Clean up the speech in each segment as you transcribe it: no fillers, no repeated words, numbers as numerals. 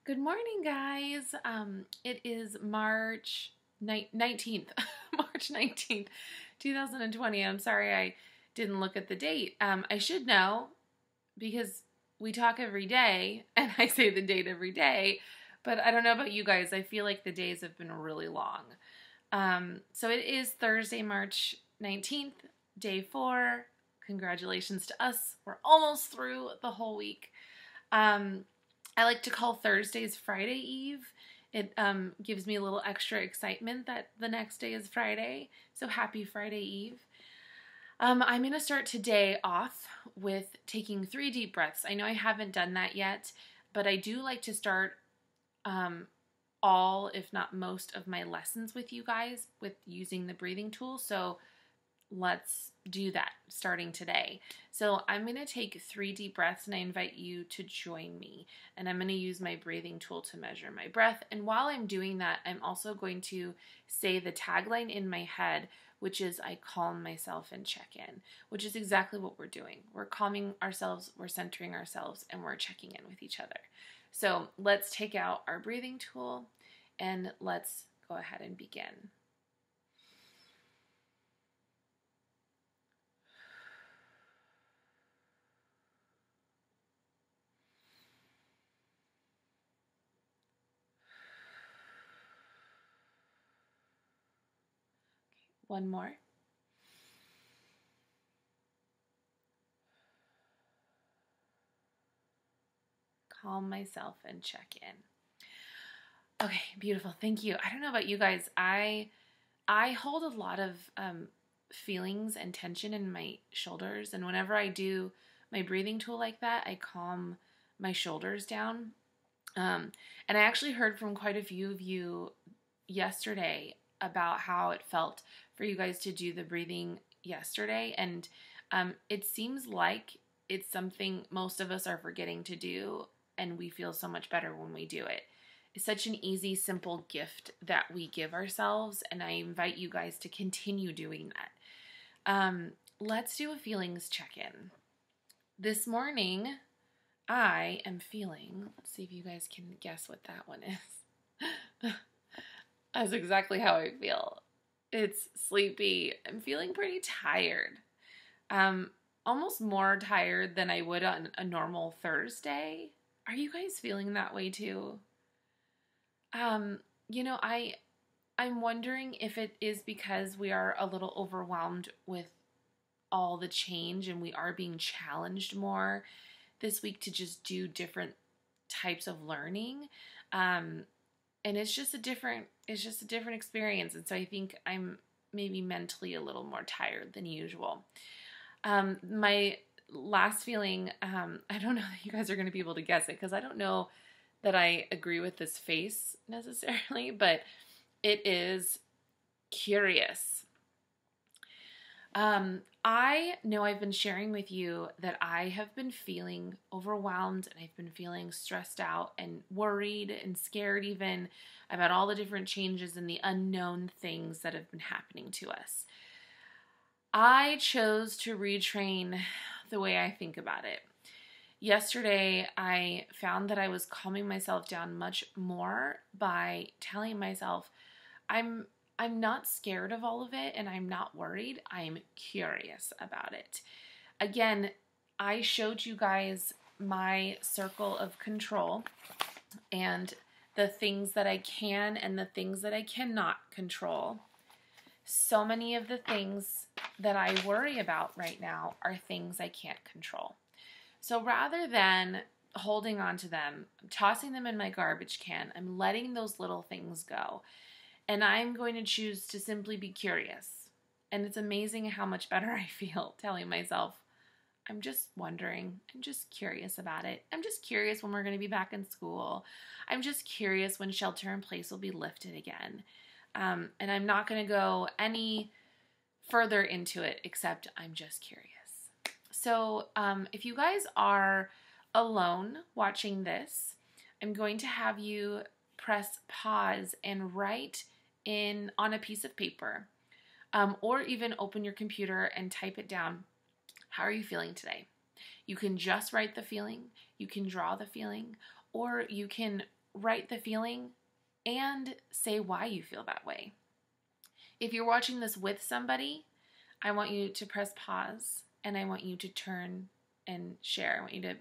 Good morning, guys. It is March 19th, March 19th, 2020. I'm sorry I didn't look at the date. I should know because we talk every day and I say the date every day, but I don't know about you guys. I feel like the days have been really long. So it is Thursday, March 19th, day 4. Congratulations to us. We're almost through the whole week. I like to call Thursdays Friday Eve. It gives me a little extra excitement that the next day is Friday. So happy Friday Eve. I'm going to start today off with taking 3 deep breaths. I know I haven't done that yet, but I do like to start all, if not most, of my lessons with you guys with using the breathing tool. So let's do that starting today. So I'm going to take 3 deep breaths and I invite you to join me. And I'm going to use my breathing tool to measure my breath. And while I'm doing that, I'm also going to say the tagline in my head, which is I calm myself and check in, which is exactly what we're doing. We're calming ourselves, we're centering ourselves, and we're checking in with each other. So let's take out our breathing tool and let's go ahead and begin. One more. Calm myself and check in. Okay, beautiful. Thank you. I don't know about you guys. I hold a lot of feelings and tension in my shoulders, and whenever I do my breathing tool like that, I calm my shoulders down. And I actually heard from quite a few of you yesterday about how it felt for you guys to do the breathing yesterday, and it seems like it's something most of us are forgetting to do, and we feel so much better when we do it. It's such an easy, simple gift that we give ourselves, and I invite you guys to continue doing that. Let's do a feelings check-in. This morning, I am feeling, let's see if you guys can guess what that one is. That's exactly how I feel. It's sleepy. I'm feeling pretty tired. Almost more tired than I would on a normal Thursday. Are you guys feeling that way too? I'm wondering if it is because we are a little overwhelmed with all the change and we are being challenged more this week to just do different types of learning. And it's just a different experience. And so I think I'm maybe mentally a little more tired than usual. My last feeling, I don't know that you guys are going to be able to guess it because I don't know that I agree with this face necessarily, but it is curious. I know I've been sharing with you that I have been feeling overwhelmed and I've been feeling stressed out and worried and scared even about all the different changes and the unknown things that have been happening to us. I chose to retrain the way I think about it. Yesterday, I found that I was calming myself down much more by telling myself, I'm not scared of all of it and I'm not worried. I'm curious about it. Again, I showed you guys my circle of control and the things that I can and the things that I cannot control. So many of the things that I worry about right now are things I can't control. So rather than holding on to them, tossing them in my garbage can, I'm letting those little things go. And I'm going to choose to simply be curious. And it's amazing how much better I feel telling myself, I'm just wondering. I'm just curious about it. I'm just curious when we're going to be back in school. I'm just curious when shelter in place will be lifted again. And I'm not going to go any further into it except I'm just curious. So if you guys are alone watching this, I'm going to have you press pause and write on a piece of paper, or even open your computer and type it down. How are you feeling today? You can just write the feeling, you can draw the feeling, or you can write the feeling and say why you feel that way. If you're watching this with somebody, I want you to press pause and I want you to turn and share. I want you to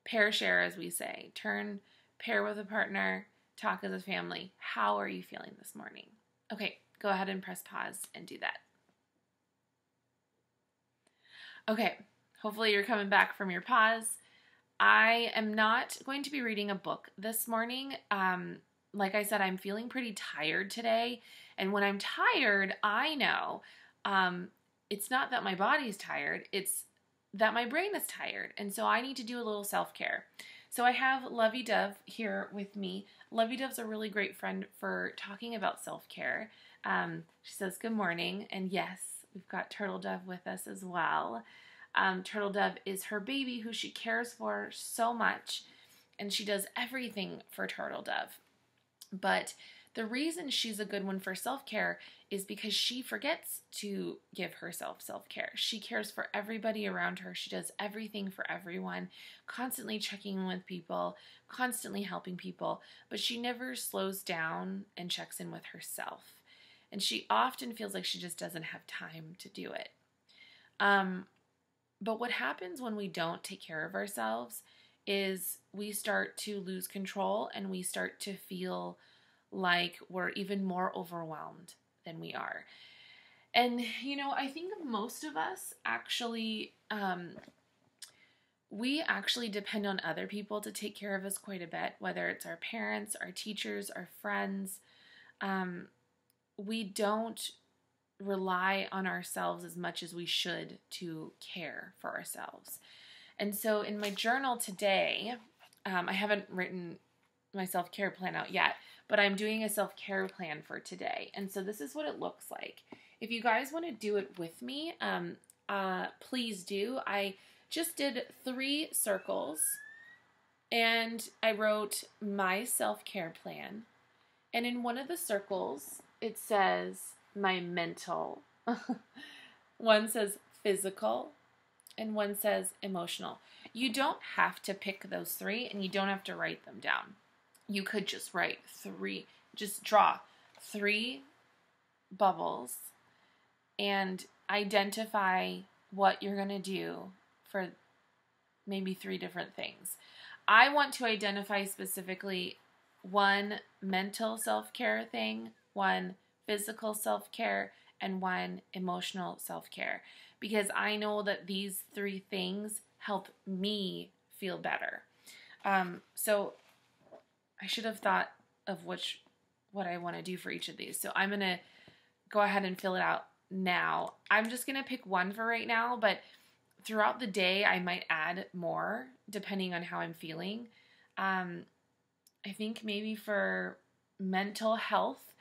pair share, as we say. Turn, pair with a partner, talk as a family. How are you feeling this morning? Okay, go ahead and press pause and do that. Okay, hopefully you're coming back from your pause. I am not going to be reading a book this morning. Like I said, I'm feeling pretty tired today. And when I'm tired, I know it's not that my body's tired, it's that my brain is tired. And so I need to do a little self-care. So I have Lovey Dove here with me. Lovey Dove's a really great friend for talking about self-care. She says, good morning. And yes, we've got Turtle Dove with us as well. Turtle Dove is her baby who she cares for so much. And she does everything for Turtle Dove. But the reason she's a good one for self-care is because she forgets to give herself self-care. She cares for everybody around her. She does everything for everyone, constantly checking in with people, constantly helping people, but she never slows down and checks in with herself. And she often feels like she just doesn't have time to do it. But what happens when we don't take care of ourselves is we start to lose control and we start to feel like we're even more overwhelmed than we are. And, I think most of us actually, we actually depend on other people to take care of us quite a bit, whether it's our parents, our teachers, our friends. We don't rely on ourselves as much as we should to care for ourselves. And so in my journal today, I haven't written my self-care plan out yet, but I'm doing a self-care plan for today. And so this is what it looks like. If you guys want to do it with me, please do. I just did 3 circles and I wrote my self-care plan. And in one of the circles, it says my mental. One says physical and one says emotional. You don't have to pick those 3 and you don't have to write them down. You could just write 3, just draw 3 bubbles and identify what you're going to do for maybe 3 different things. I want to identify specifically 1 mental self-care thing, 1 physical self-care, and 1 emotional self-care, because I know that these 3 things help me feel better. So I should have thought of what I want to do for each of these. So I'm going to go ahead and fill it out now. I'm just going to pick 1 for right now, but throughout the day I might add more depending on how I'm feeling. I think maybe for mental health,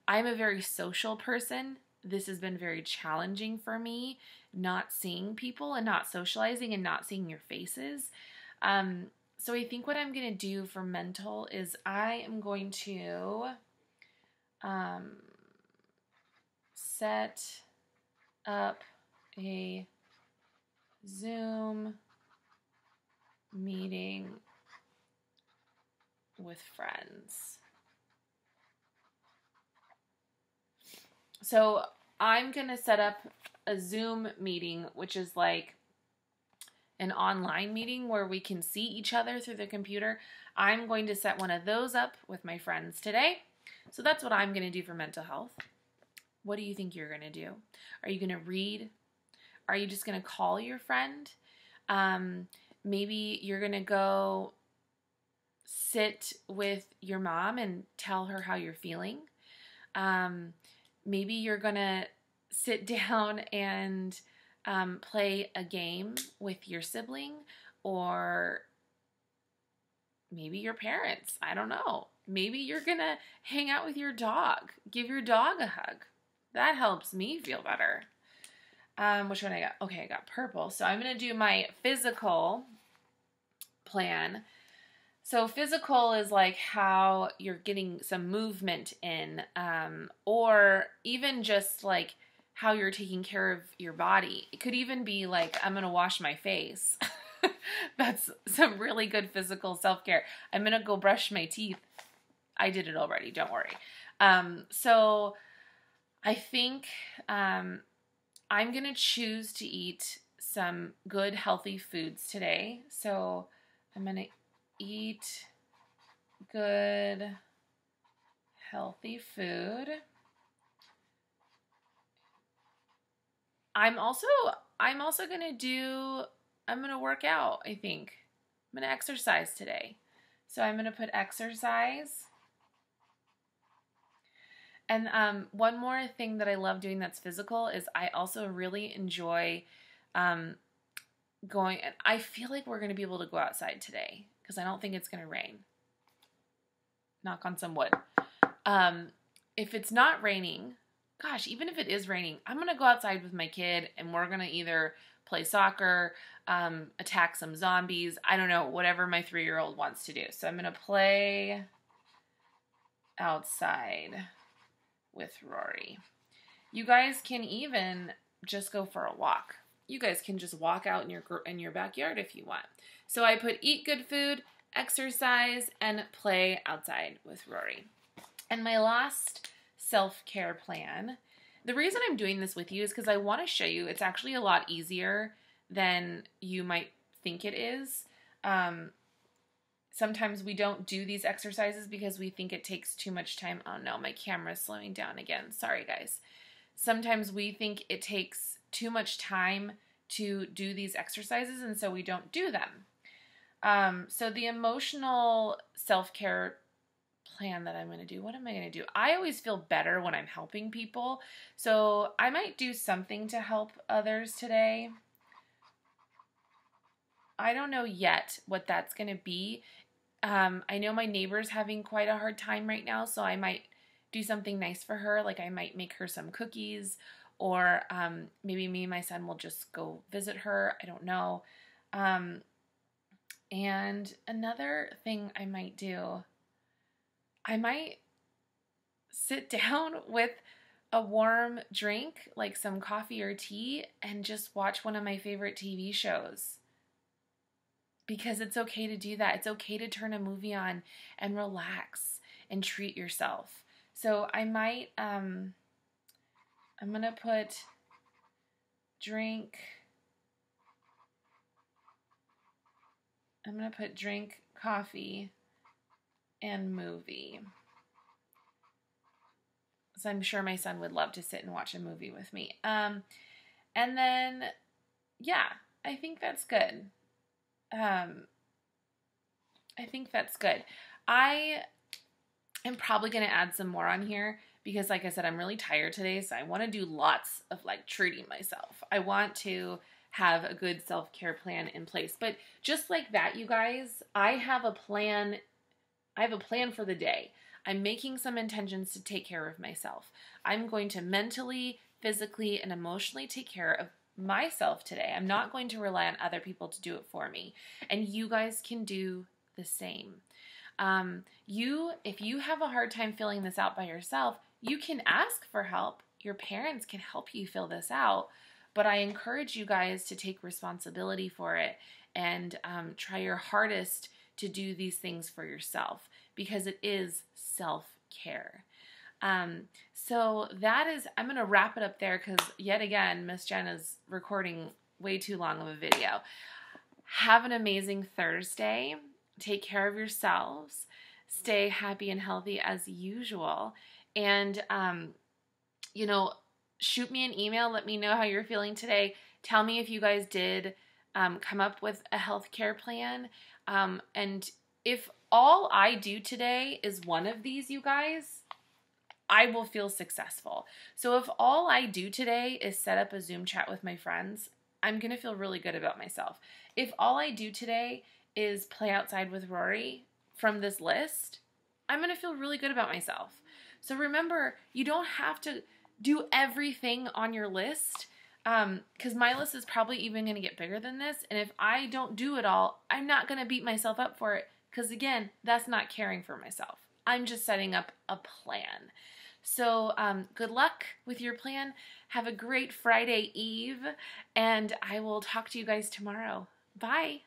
I'm a very social person. This has been very challenging for me, not seeing people and not socializing and not seeing your faces. So I think what I'm going to do for mental is I am going to set up a Zoom meeting with friends. So I'm going to set up a Zoom meeting, which is like an online meeting where we can see each other through the computer. I'm going to set one of those up with my friends today. So that's what I'm going to do for mental health. What do you think you're going to do? Are you going to read? Are you just going to call your friend? Maybe you're going to go sit with your mom and tell her how you're feeling. Maybe you're going to sit down and play a game with your sibling, or maybe your parents. I don't know. Maybe you're going to hang out with your dog. Give your dog a hug. That helps me feel better. Which one I got? Okay, I got purple. So I'm going to do my physical plan. So physical is like how you're getting some movement in, or even just like how you're taking care of your body. It could even be like, I'm going to wash my face. That's some really good physical self-care. I'm going to go brush my teeth. I did it already. Don't worry. So I think I'm going to choose to eat some good, healthy foods today. So I'm going to eat good, healthy food. I'm also going to work out, I think. I'm going to exercise today. So I'm going to put exercise. And one more thing that I love doing that's physical is I also really enjoy going, and I feel like we're going to be able to go outside today because I don't think it's going to rain. Knock on some wood. If it's not raining, gosh, even if it is raining, I'm going to go outside with my kid and we're going to either play soccer, attack some zombies, I don't know, whatever my 3-year-old wants to do. So I'm going to play outside with Rory. You guys can even just go for a walk. You guys can just walk out in your backyard if you want. So I put eat good food, exercise, and play outside with Rory. And my last self-care plan, the reason I'm doing this with you is because I want to show you it's actually a lot easier than you might think it is. Sometimes we don't do these exercises because we think it takes too much time. Oh no, my camera's slowing down again. Sorry guys. Sometimes we think it takes too much time to do these exercises and so we don't do them. So the emotional self-care plan that I'm going to do, what am I going to do? I always feel better when I'm helping people. So I might do something to help others today. I don't know yet what that's going to be. I know my neighbor's having quite a hard time right now, so I might do something nice for her. Like I might make her some cookies, or maybe me and my son will just go visit her. I don't know. And another thing I might do, I might sit down with a warm drink, like some coffee or tea, and just watch one of my favorite TV shows. Because it's okay to do that. It's okay to turn a movie on and relax and treat yourself. So I might, I'm going to put drink, coffee, and movie. So I'm sure my son would love to sit and watch a movie with me. And then, yeah, I think that's good. I think that's good. I am probably going to add some more on here because like I said, I'm really tired today. So I want to do lots of like treating myself. I want to have a good self-care plan in place, but just like that, you guys, I have a plan. I have a plan for the day. I'm making some intentions to take care of myself. I'm going to mentally, physically, and emotionally take care of myself today. I'm not going to rely on other people to do it for me. And you guys can do the same. If you have a hard time filling this out by yourself, you can ask for help. Your parents can help you fill this out. But I encourage you guys to take responsibility for it and try your hardest to do these things for yourself because it is self-care. So that is, I'm going to wrap it up there because yet again, Miss Jen is recording way too long of a video. Have an amazing Thursday. Take care of yourselves. Stay happy and healthy as usual. And, shoot me an email. Let me know how you're feeling today. Tell me if you guys did come up with a healthcare plan. And if all I do today is one of these, you guys, I will feel successful. So if all I do today is set up a Zoom chat with my friends, I'm going to feel really good about myself. If all I do today is play outside with Rory from this list, I'm going to feel really good about myself. So remember, you don't have to do everything on your list because my list is probably even going to get bigger than this. And if I don't do it all, I'm not going to beat myself up for it because, again, that's not caring for myself. I'm just setting up a plan. So good luck with your plan. Have a great Friday Eve, and I will talk to you guys tomorrow. Bye.